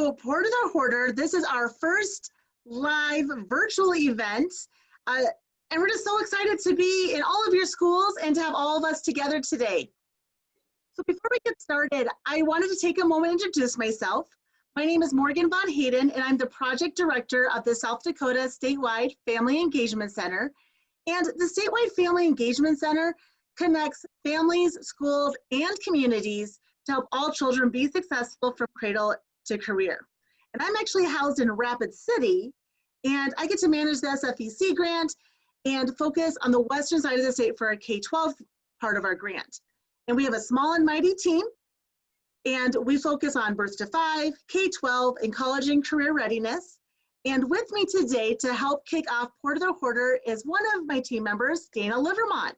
to Porter the Hoarder. This is our first live virtual event. And we're just so excited to be in all of your schools and to have all of us together today. So before we get started, I wanted to take a moment to introduce myself. My name is Morgan Von Hayden, and I'm the project director of the South Dakota Statewide Family Engagement Center. And the Statewide Family Engagement Center connects families, schools, and communities to help all children be successful from cradle to career. And I'm actually housed in Rapid City, and I get to manage the SFEC grant and focus on the western side of the state for our K-12 part of our grant. And we have a small and mighty team, and we focus on birth to 5, K-12, and college and career readiness. And with me today to help kick off Porter the Hoarder is one of my team members, Dana Livermont.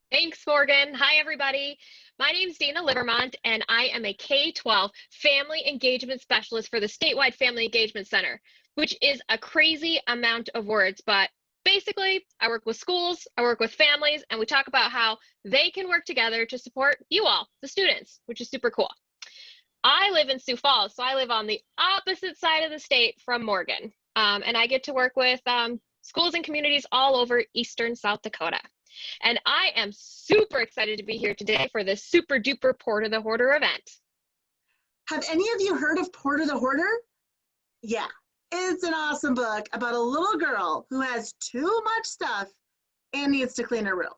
Thanks, Morgan. Hi, everybody. My name is Dana Livermont, and I am a K-12 Family Engagement Specialist for the Statewide Family Engagement Center, which is a crazy amount of words. But basically, I work with schools, I work with families, and we talk about how they can work together to support you all, the students, which is super cool. I live in Sioux Falls, so I live on the opposite side of the state from Morgan, and I get to work with schools and communities all over eastern South Dakota. And I am super excited to be here today for this super duper Porter the Hoarder event. Have any of you heard of Porter the Hoarder? Yeah, it's an awesome book about a little girl who has too much stuff and needs to clean her room.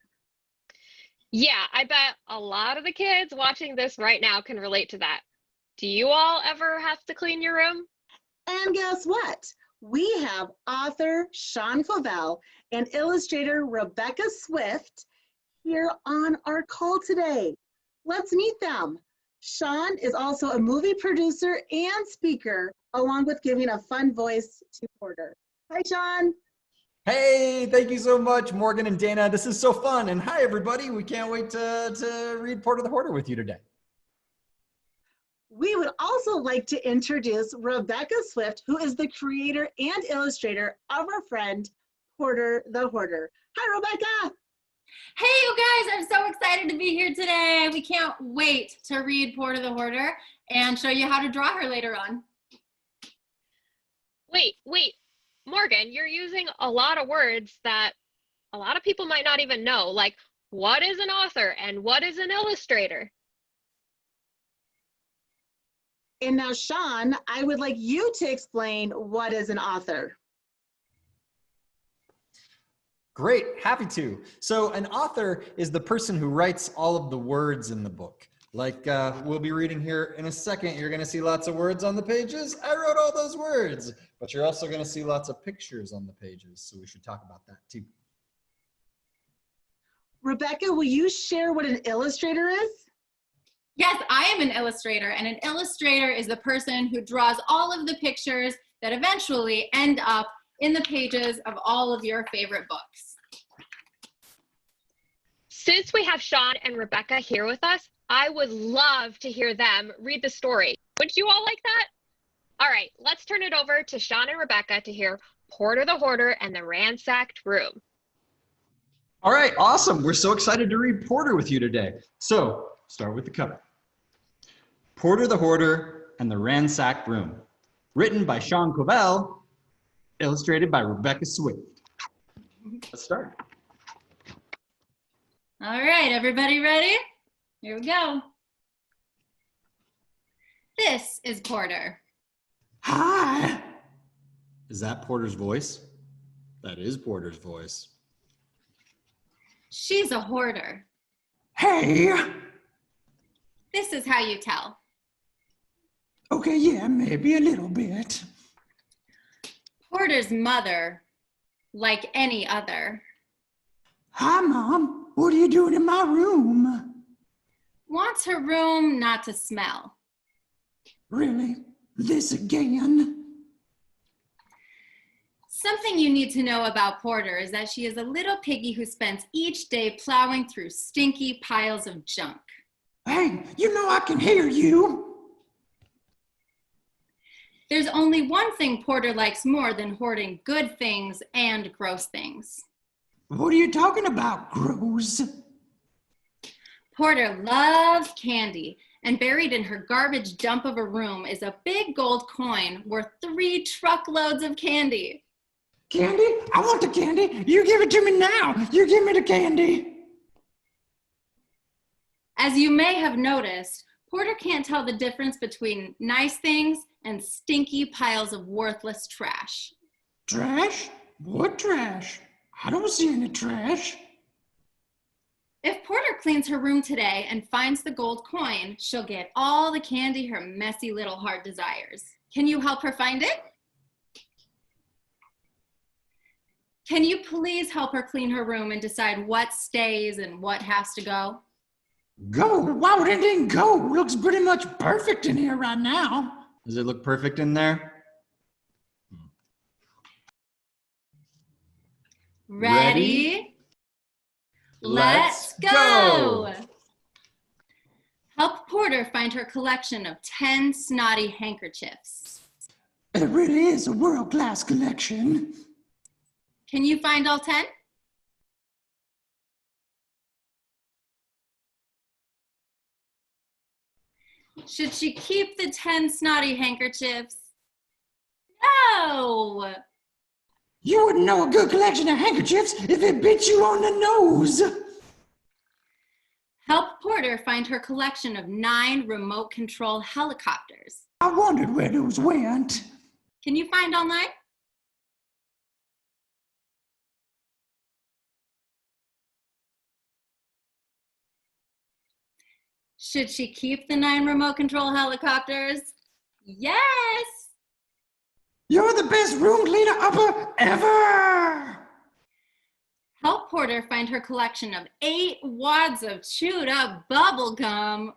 Yeah, I bet a lot of the kids watching this right now can relate to that. Do you all ever have to clean your room? And guess what? We have author Sean Covell and illustrator Rebecca Swift here on our call today. Let's meet them. Sean is also a movie producer and speaker, along with giving a fun voice to Porter. Hi, Sean. Hey, thank you so much, Morgan and Dana. This is so fun. And hi, everybody. We can't wait to read Porter the Hoarder with you today. We would also like to introduce Rebecca Swift, who is the creator and illustrator of our friend, Porter the Hoarder. Hi, Rebecca. Hey, you guys, I'm so excited to be here today. We can't wait to read Porter the Hoarder and show you how to draw her later on. Wait, Morgan, you're using a lot of words that a lot of people might not even know. Like, what is an author and what is an illustrator? And now, Sean, I would like you to explain what is an author. Great, happy to. So an author is the person who writes all of the words in the book. Like we'll be reading here in a second, you're gonna see lots of words on the pages. I wrote all those words, but you're also gonna see lots of pictures on the pages. So we should talk about that too. Rebecca, will you share what an illustrator is? Yes, I am an illustrator, and an illustrator is the person who draws all of the pictures that eventually end up in the pages of all of your favorite books. Since we have Sean and Rebecca here with us, I would love to hear them read the story. Would you all like that? All right, let's turn it over to Sean and Rebecca to hear Porter the Hoarder and the Ransacked Room. All right, awesome. We're so excited to read Porter with you today. So start with the cover. Porter the Hoarder and the Ransacked Room. Written by Sean Covell, illustrated by Rebecca Swift. Let's start. All right, everybody ready? Here we go. This is Porter. Hi. Is that Porter's voice? That is Porter's voice. She's a hoarder. Hey. This is how you tell. Okay, yeah, maybe a little bit. Porter's mother, like any other, Hi, Mom. What are you doing in my room? wants her room not to smell. Really? This again? Something you need to know about Porter is that she is a little piggy who spends each day plowing through stinky piles of junk. Hey, you know I can hear you. There's only one thing Porter likes more than hoarding good things and gross things. What are you talking about, gross? Porter loves candy, And buried in her garbage dump of a room is a big gold coin worth 3 truckloads of candy. Candy? I want the candy. You give it to me now. You give me the candy. As you may have noticed, Porter can't tell the difference between nice things and stinky piles of worthless trash. Trash? What trash? I don't see any trash. If Porter cleans her room today and finds the gold coin, she'll get all the candy her messy little heart desires. Can you help her find it? Can you please help her clean her room and decide what stays and what has to go? Go? Why would anything go? Looks pretty much perfect in here right now. Does it look perfect in there? Ready? Let's go! Help Porter find her collection of 10 snotty handkerchiefs. It really is a world-class collection. Can you find all 10? Should she keep the 10 snotty handkerchiefs? No! You wouldn't know a good collection of handkerchiefs if it bit you on the nose. Help Porter find her collection of 9 remote control helicopters. I wondered where those went. Can you find all 9? Should she keep the 9 remote control helicopters? Yes! You're the best room cleaner upper ever! Help Porter find her collection of 8 wads of chewed up bubble gum.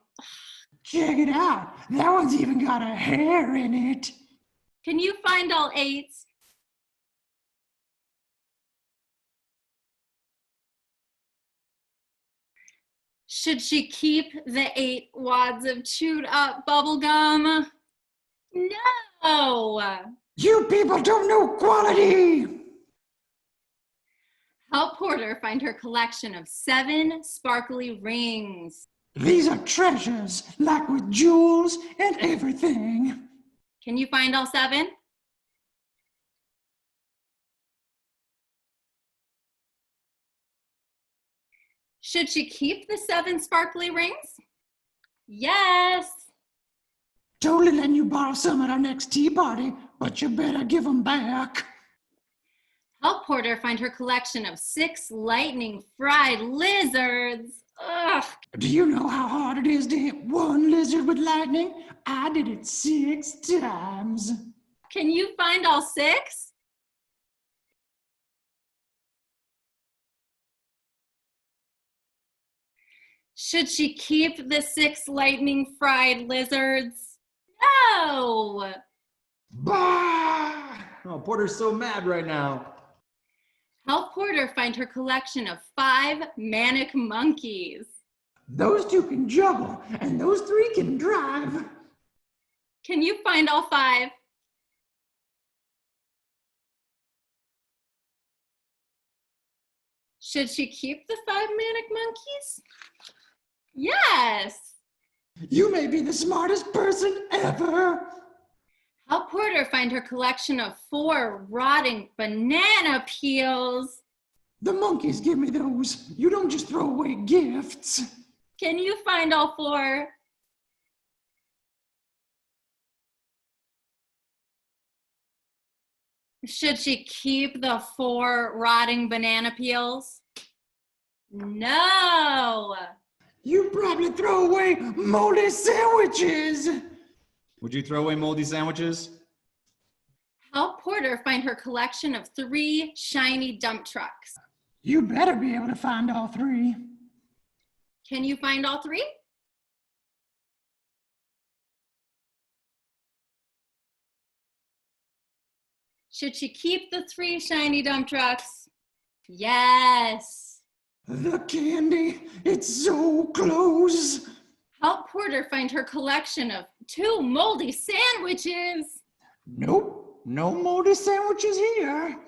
Check it out. That one's even got a hair in it. Can you find all 8? Should she keep the 8 wads of chewed up bubble gum? No! You people don't know quality! Help Porter find her collection of 7 sparkly rings. These are treasures, like with jewels and everything. Can you find all 7? Should she keep the 7 sparkly rings? Yes. Totally letting you borrow some at our next tea party, but you better give them back. Help Porter find her collection of 6 lightning fried lizards. Ugh. Do you know how hard it is to hit one lizard with lightning? I did it 6 times. Can you find all 6? Should she keep the 6 lightning fried lizards? No! Bah! Oh, Porter's so mad right now. Help Porter find her collection of 5 manic monkeys. Those 2 can juggle, and those 3 can drive. Can you find all 5? Should she keep the 5 manic monkeys? Yes! You may be the smartest person ever. Help Porter find her collection of 4 rotting banana peels. The monkeys give me those. You don't just throw away gifts. Can you find all 4? Should she keep the 4 rotting banana peels? No! You probably throw away moldy sandwiches. Would you throw away moldy sandwiches? Help Porter find her collection of 3 shiny dump trucks. You better be able to find all 3. Can you find all 3? Should she keep the 3 shiny dump trucks? Yes. The candy, it's so close. Help Porter find her collection of 2 moldy sandwiches. Nope, no moldy sandwiches here.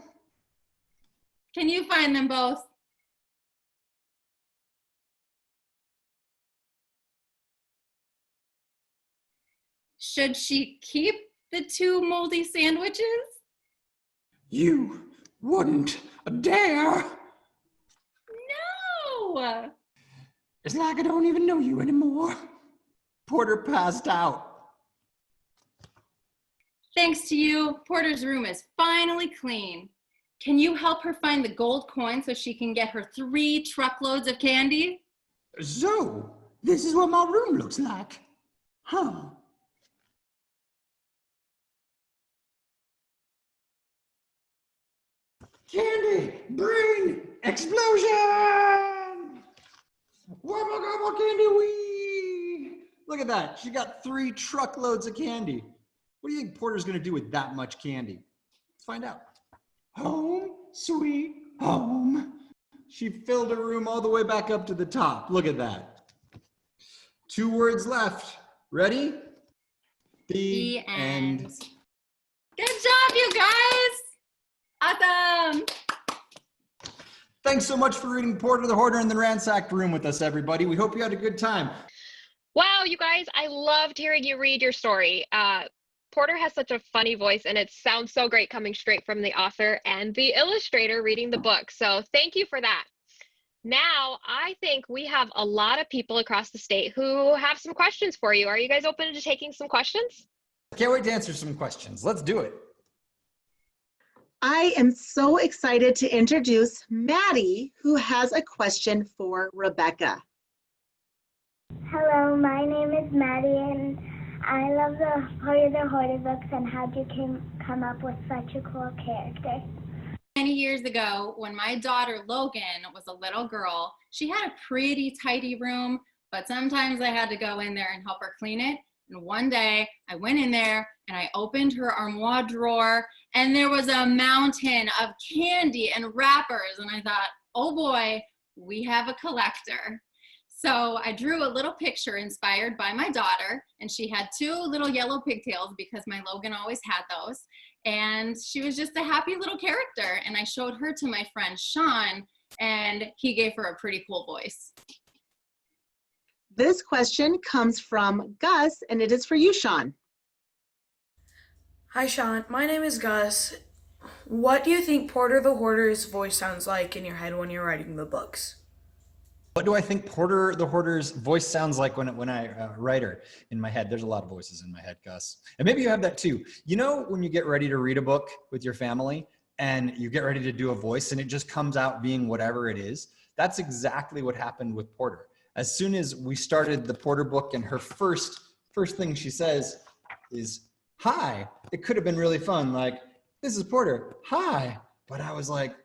Can you find them both? Should she keep the 2 moldy sandwiches? You wouldn't dare. No! It's like I don't even know you anymore. Porter passed out. Thanks to you, Porter's room is finally clean. Can you help her find the gold coin so she can get her 3 truckloads of candy? So, this is what my room looks like. Huh. Candy, brain, explosion! Wobble gobble candy wee! Look at that. She got 3 truckloads of candy. What do you think Porter's going to do with that much candy? Let's find out. Home, sweet home. She filled her room all the way back up to the top. Look at that. 2 words left. Ready? The end. Good job, you guys! Awesome! Thanks so much for reading Porter the Hoarder in the Ransacked Room with us, everybody. We hope you had a good time. Wow, you guys, I loved hearing you read your story. Porter has such a funny voice, and it sounds so great coming straight from the author and the illustrator reading the book. So thank you for that. Now, I think we have a lot of people across the state who have some questions for you. Are you guys open to taking some questions? Can't wait to answer some questions. Let's do it. I am so excited to introduce Maddie, who has a question for Rebecca. Hello, my name is Maddie, and I love the Porter the Hoarder books and how you can come up with such a cool character. Many years ago, when my daughter Logan was a little girl, she had a pretty tidy room, but sometimes I had to go in there and help her clean it. And one day I went in there and I opened her armoire drawer, and there was a mountain of candy and wrappers. And I thought, oh boy, we have a collector. So I drew a little picture inspired by my daughter, and she had 2 little yellow pigtails because my Logan always had those. And she was just a happy little character. And I showed her to my friend Sean, and he gave her a pretty cool voice. This question comes from Gus, and it is for you, Sean. Hi, Sean. My name is Gus. What do you think Porter the Hoarder's voice sounds like in your head when you're writing the books? What do I think Porter the Hoarder's voice sounds like when I write her in my head? There's a lot of voices in my head, Gus. And maybe you have that too. You know, when you get ready to read a book with your family and you get ready to do a voice and it just comes out being whatever it is, that's exactly what happened with Porter. As soon as we started the Porter book and her first thing she says is, hi. It could have been really fun. Like, this is Porter, hi. But I was like,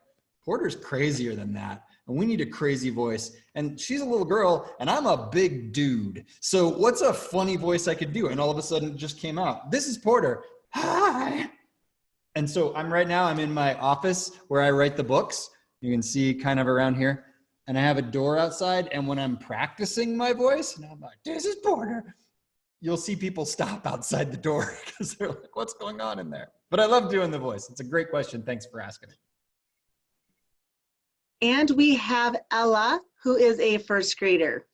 Porter's crazier than that. And we need a crazy voice. And she's a little girl and I'm a big dude. So what's a funny voice I could do? And all of a sudden it just came out. This is Porter, hi. And so I'm in my office where I write the books. You can see kind of around here. And I have a door outside. And when I'm practicing my voice, and I'm like, this is Porter, you'll see people stop outside the door because they're like, what's going on in there? But I love doing the voice. It's a great question. Thanks for asking it. And we have Ella, who is a first grader.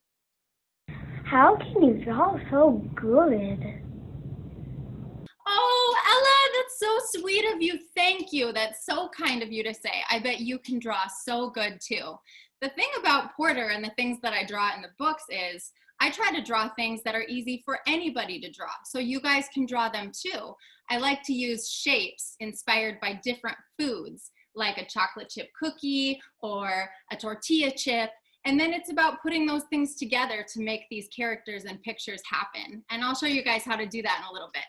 How can you draw so good? Oh, Ella, that's so sweet of you. Thank you. That's so kind of you to say. I bet you can draw so good too. The thing about Porter and the things that I draw in the books is I try to draw things that are easy for anybody to draw, so you guys can draw them too. I like to use shapes inspired by different foods, like a chocolate chip cookie or a tortilla chip. And then it's about putting those things together to make these characters and pictures happen. And I'll show you guys how to do that in a little bit.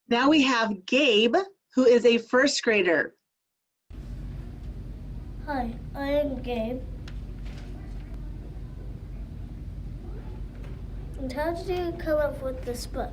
Now we have Gabe, who is a first grader. Hi, I am Gabe. And how did you come up with this book?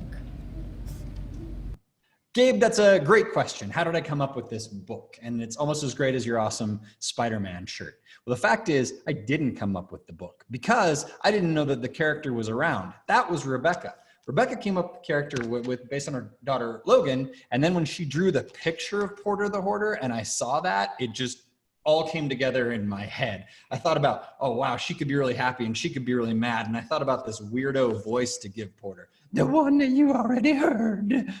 Gabe, that's a great question. How did I come up with this book? And it's almost as great as your awesome Spider-Man shirt. Well, the fact is, I didn't come up with the book because I didn't know that the character was around. That was Rebecca. Rebecca came up with the character based on her daughter, Logan. And then when she drew the picture of Porter the Hoarder and I saw that, it just all came together in my head. I thought about, oh wow, she could be really happy and she could be really mad. And I thought about this weirdo voice to give Porter. The one that you already heard.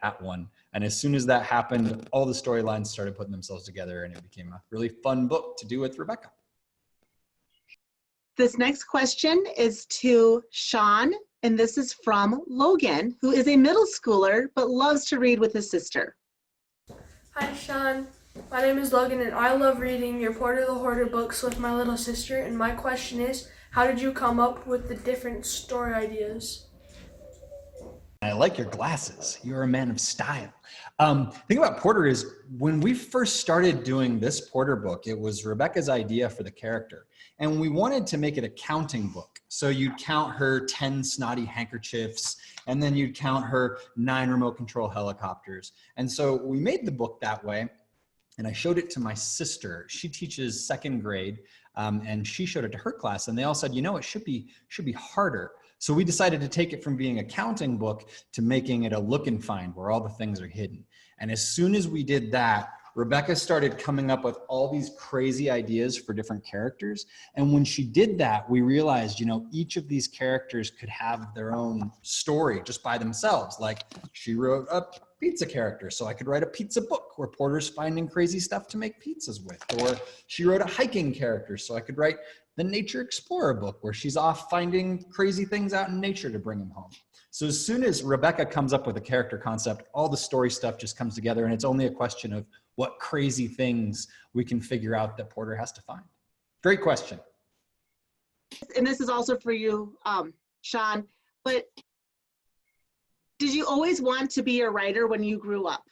That one. And as soon as that happened, all the storylines started putting themselves together and it became a really fun book to do with Rebecca. This next question is to Sean, and this is from Logan, who is a middle schooler but loves to read with his sister. Hi, Sean. My name is Logan, and I love reading your Porter the Hoarder books with my little sister. And my question is, how did you come up with the different story ideas? I like your glasses. You're a man of style. Thing about Porter is when we first started doing this Porter book, it was Rebecca's idea for the character. And we wanted to make it a counting book. So you'd count her 10 snotty handkerchiefs, and then you'd count her 9 remote control helicopters. And so we made the book that way. And I showed it to my sister. She teaches 2nd grade, and she showed it to her class. And they all said, you know, it should be harder. So we decided to take it from being a counting book to making it a look and find where all the things are hidden. And as soon as we did that, Rebecca started coming up with all these crazy ideas for different characters. And when she did that, we realized, you know, each of these characters could have their own story just by themselves. Like she wrote a pizza character, so I could write a pizza book where Porter's finding crazy stuff to make pizzas with. Or she wrote a hiking character, so I could write the Nature Explorer book where she's off finding crazy things out in nature to bring them home. So as soon as Rebecca comes up with a character concept, all the story stuff just comes together, and it's only a question of what crazy things we can figure out that Porter has to find. Great question. And this is also for you, Sean, but did you always want to be a writer when you grew up?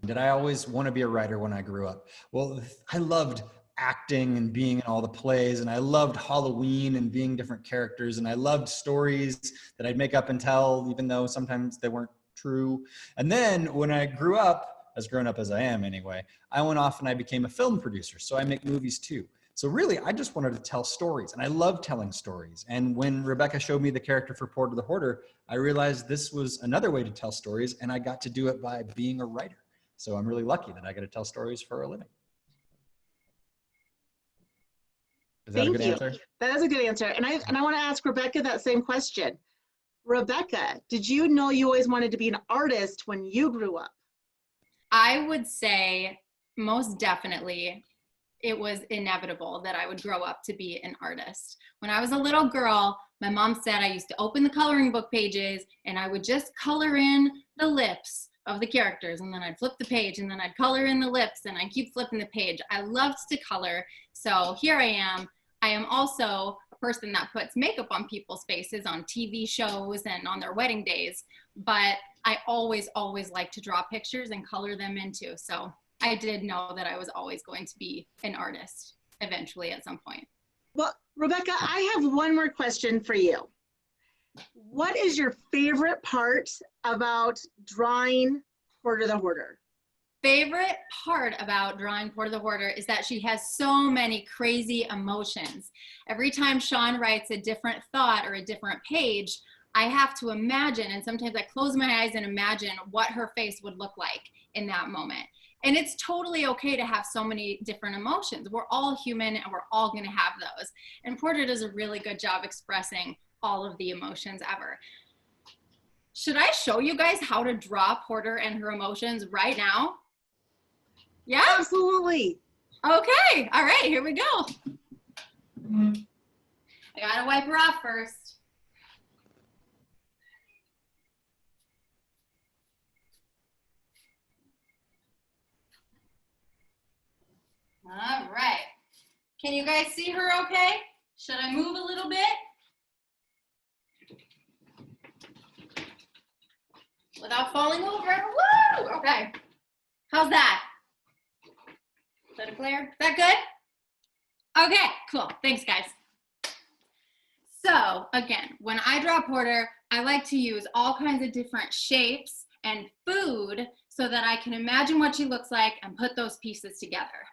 Did I always want to be a writer when I grew up? Well, I loved acting and being in all the plays, and I loved Halloween and being different characters, and I loved stories that I'd make up and tell, even though sometimes they weren't true. And then when I grew up, as grown up as I am anyway, I went off and I became a film producer, so I make movies too. So really, I just wanted to tell stories, and I love telling stories. And when Rebecca showed me the character for Porter the Hoarder, I realized this was another way to tell stories, and I got to do it by being a writer. So I'm really lucky that I get to tell stories for a living. Is that a good answer? That is a good answer. And I want to ask Rebecca that same question. Rebecca, did you know you always wanted to be an artist when you grew up? I would say most definitely it was inevitable that I would grow up to be an artist. When I was a little girl, my mom said I used to open the coloring book pages and I would just color in the lips of the characters, and then I'd flip the page, and then I'd color in the lips, and I'd keep flipping the page. I loved to color, so here I am. I am also a person that puts makeup on people's faces on TV shows and on their wedding days, but I always like to draw pictures and color them in too. So I did know that I was always going to be an artist eventually at some point. Well, Rebecca, I have one more question for you. What is your favorite part about drawing Porter the Hoarder? Favorite part about drawing Porter the Hoarder is that she has so many crazy emotions. Every time Sean writes a different thought or a different page, I have to imagine, and sometimes I close my eyes and imagine what her face would look like in that moment. And it's totally okay to have so many different emotions. We're all human and we're all gonna have those. And Porter does a really good job expressing all of the emotions ever. Should I show you guys how to draw Porter and her emotions right now? Yeah? Absolutely. Okay, all right, here we go. I gotta wipe her off first. All right. Can you guys see her okay? Should I move a little bit? Without falling over. Woo! Okay. How's that? Is that a glare? Is that good? Okay, cool. Thanks, guys. So, again, when I draw Porter, I like to use all kinds of different shapes and food so that I can imagine what she looks like and put those pieces together.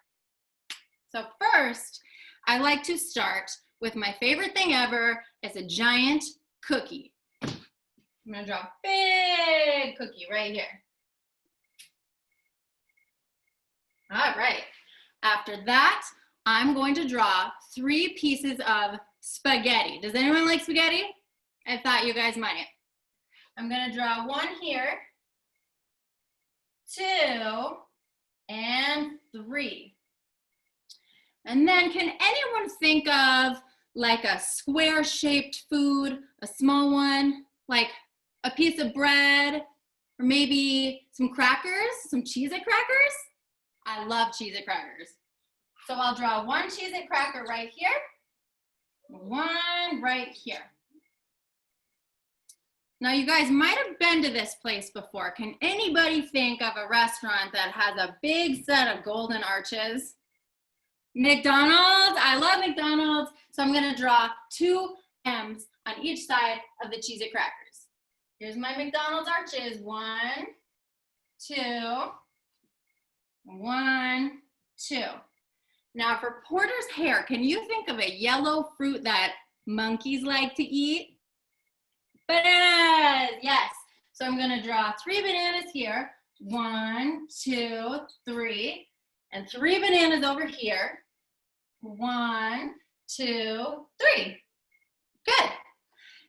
So first, I like to start with my favorite thing ever. It's a giant cookie. I'm gonna draw a big cookie right here. All right. After that, I'm going to draw 3 pieces of spaghetti. Does anyone like spaghetti? I thought you guys might. I'm gonna draw 1 here, 2, and 3. And then can anyone think of like a square-shaped food, a small one, like a piece of bread, or maybe some crackers, some Cheez-It crackers? I love Cheez-It crackers. So I'll draw 1 Cheez-It cracker right here, 1 right here. Now you guys might have been to this place before. Can anybody think of a restaurant that has a big set of golden arches? McDonald's, I love McDonald's. So I'm gonna draw 2 M's on each side of the Cheez-It crackers. Here's my McDonald's arches, 1, 2, 1, 2. Now for Porter's hair, can you think of a yellow fruit that monkeys like to eat? Bananas, yes. So I'm gonna draw 3 bananas here. 1, 2, 3, and 3 bananas over here. 1, 2, 3. Good.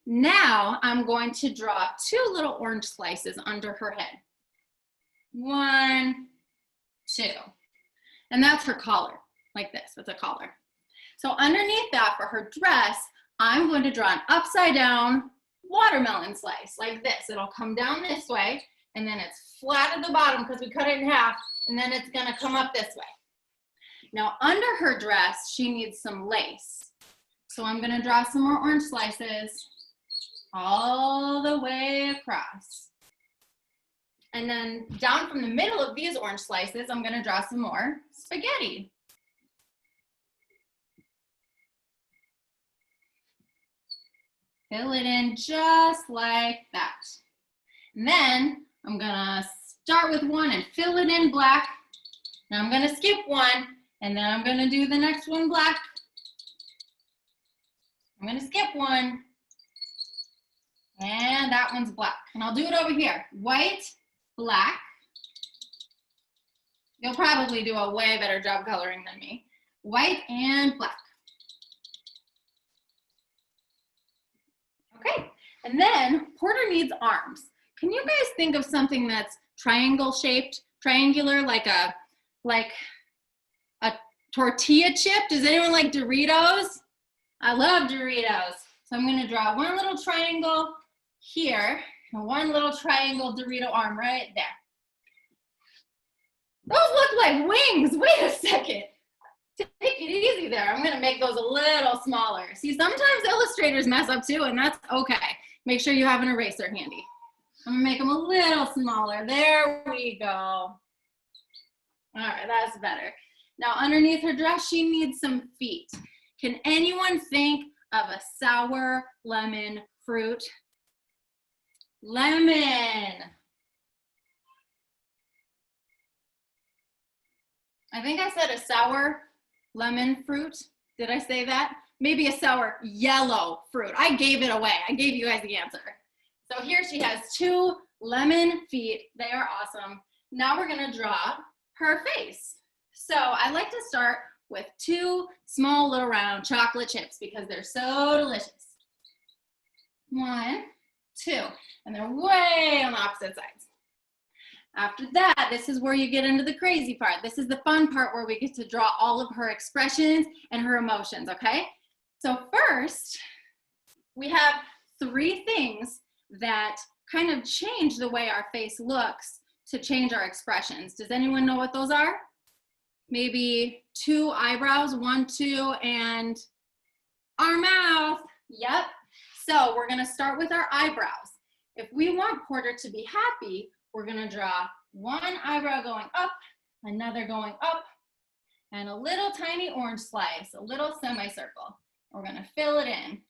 Now I'm going to draw 2 little orange slices under her head. 1, 2. And that's her collar, like this, it's a collar. So underneath that for her dress, I'm going to draw an upside down watermelon slice, like this. It'll come down this way, and then it's flat at the bottom because we cut it in half, and then it's gonna come up this way. Now under her dress, she needs some lace. So I'm gonna draw some more orange slices all the way across. And then down from the middle of these orange slices, I'm gonna draw some more spaghetti. Fill it in just like that. And then I'm gonna start with 1 and fill it in black. Now I'm gonna skip 1, and then I'm gonna do the next one black. I'm gonna skip 1, and that one's black. And I'll do it over here. White, black. You'll probably do a way better job coloring than me. White and black. Okay, and then Porter needs arms. Can you guys think of something that's triangle shaped, triangular, like a tortilla chip? Does anyone like Doritos? I love Doritos. So I'm gonna draw 1 little triangle here, and 1 little triangle Dorito arm right there. Those look like wings. Wait a second. Take it easy there. I'm gonna make those a little smaller. See, sometimes illustrators mess up too, and that's okay. Make sure you have an eraser handy. I'm gonna make them a little smaller. There we go. All right, that's better. Now underneath her dress, she needs some feet. Can anyone think of a sour lemon fruit? Lemon. I think I said a sour lemon fruit. Did I say that? Maybe a sour yellow fruit. I gave it away. I gave you guys the answer. So here she has 2 lemon feet. They are awesome. Now we're gonna draw her face. So I like to start with 2 small little round chocolate chips because they're so delicious. 1, 2, and they're way on the opposite sides. After that, this is where you get into the crazy part. This is the fun part where we get to draw all of her expressions and her emotions, okay? So first, we have 3 things that kind of change the way our face looks to change our expressions. Does anyone know what those are? Maybe 2 eyebrows, 1, 2, and our mouth. Yep. So we're gonna start with our eyebrows. If we want Porter to be happy, we're gonna draw 1 eyebrow going up, another going up, and a little tiny orange slice, a little semicircle. We're gonna fill it in.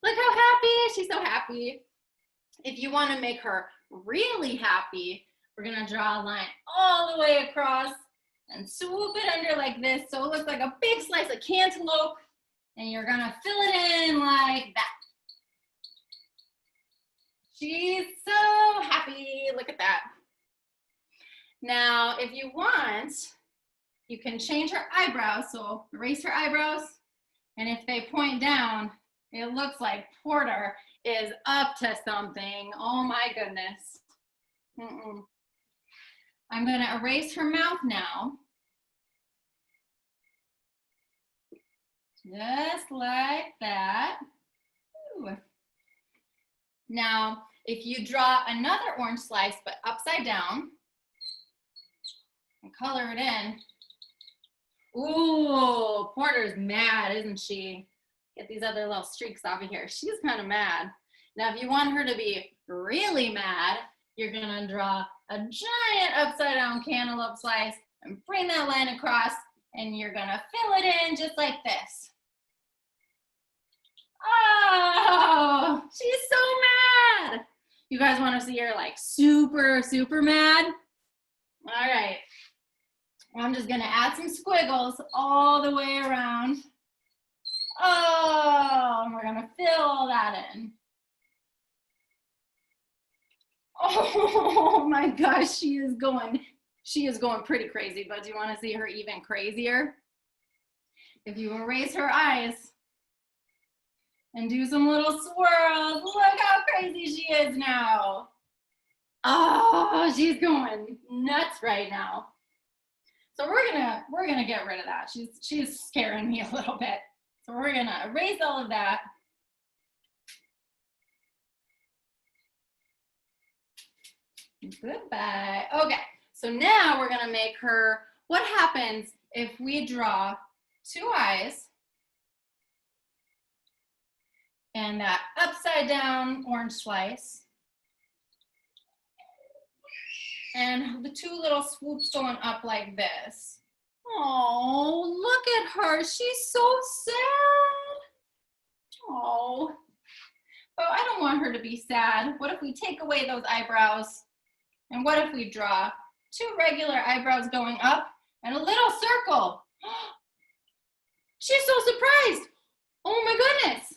Look how happy, she's so happy. If you wanna make her really happy, we're gonna draw a line all the way across and swoop it under like this so it looks like a big slice of cantaloupe, and you're gonna fill it in like that. She's so happy, look at that. Now, if you want, you can change her eyebrows. So erase her eyebrows. And if they point down, it looks like Porter is up to something. Oh my goodness. I'm going to erase her mouth now. Just like that. Ooh. Now, if you draw another orange slice, but upside down, and color it in. Ooh, Porter's mad, isn't she? Get these other little streaks off of here. She's kind of mad. Now, if you want her to be really mad, you're gonna draw a giant upside down cantaloupe slice and bring that line across, and you're gonna fill it in just like this. Oh, she's so mad. You guys want to see her like super, super mad? All right. I'm just going to add some squiggles all the way around. Oh, and we're going to fill all that in. Oh my gosh, she is going pretty crazy, but do you want to see her even crazier? If you erase her eyes and do some little swirls, look how crazy she is now. Oh, she's going nuts right now. So we're gonna get rid of that. She's scaring me a little bit. So we're gonna erase all of that. Goodbye. Okay, so now we're gonna make her, what happens if we draw two eyes and that upside down orange slice and the two little swoops going up like this. Oh, look at her. She's so sad. Oh, but I don't want her to be sad. What if we take away those eyebrows? And what if we draw two regular eyebrows going up and a little circle? She's so surprised. Oh my goodness.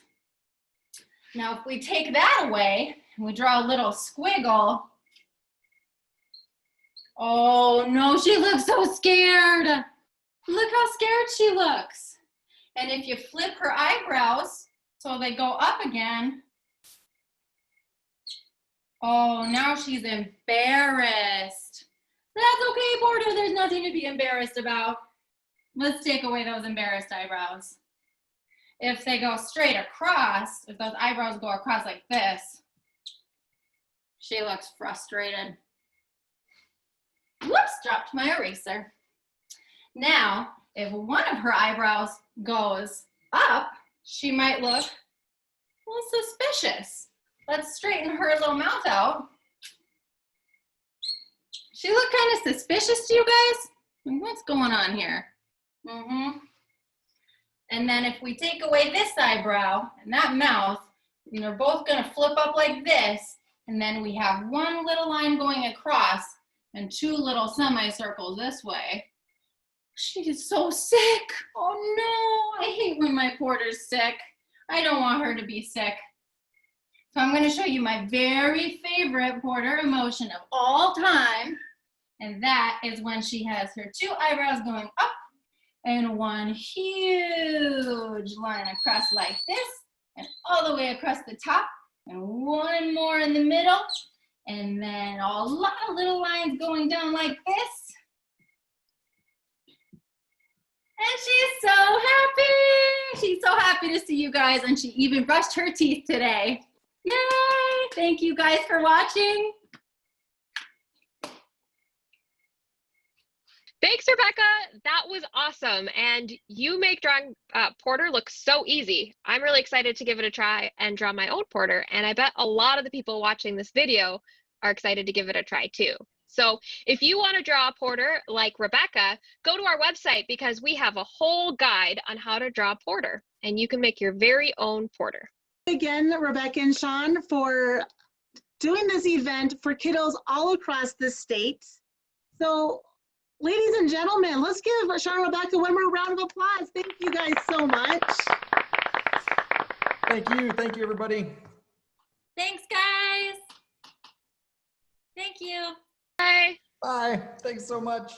Now, if we take that away and we draw a little squiggle, oh no, she looks so scared. Look how scared she looks. And if you flip her eyebrows so they go up again, oh, now she's embarrassed. That's okay, Porter. There's nothing to be embarrassed about. Let's take away those embarrassed eyebrows. If they go straight across, if those eyebrows go across like this, she looks frustrated. Whoops, dropped my eraser. Now, if one of her eyebrows goes up, she might look a little suspicious. Let's straighten her little mouth out. She look kind of suspicious to you guys? What's going on here? And then if we take away this eyebrow and that mouth, and they're both gonna flip up like this, and then we have one little line going across and two little semicircles this way. She's so sick. Oh no, I hate when my Porter's sick. I don't want her to be sick. So I'm going to show you my very favorite Porter emotion of all time. And that is when she has her two eyebrows going up and one huge line across like this and all the way across the top and one more in the middle. And then a lot of little lines going down like this. And she's so happy. She's so happy to see you guys. And she even brushed her teeth today. Yay! Thank you guys for watching. Thanks, Rebecca. That was awesome. And you make drawing Porter look so easy. I'm really excited to give it a try and draw my own Porter. And I bet a lot of the people watching this video are excited to give it a try too. So if you want to draw a Porter like Rebecca, go to our website because we have a whole guide on how to draw Porter and you can make your very own Porter. Again, Rebecca and Sean, for doing this event for kiddos all across the state. So ladies and gentlemen, let's give Sean and Rebecca one more round of applause. Thank you guys so much. Thank you everybody. Thanks guys. Thank you. Bye. Bye, thanks so much.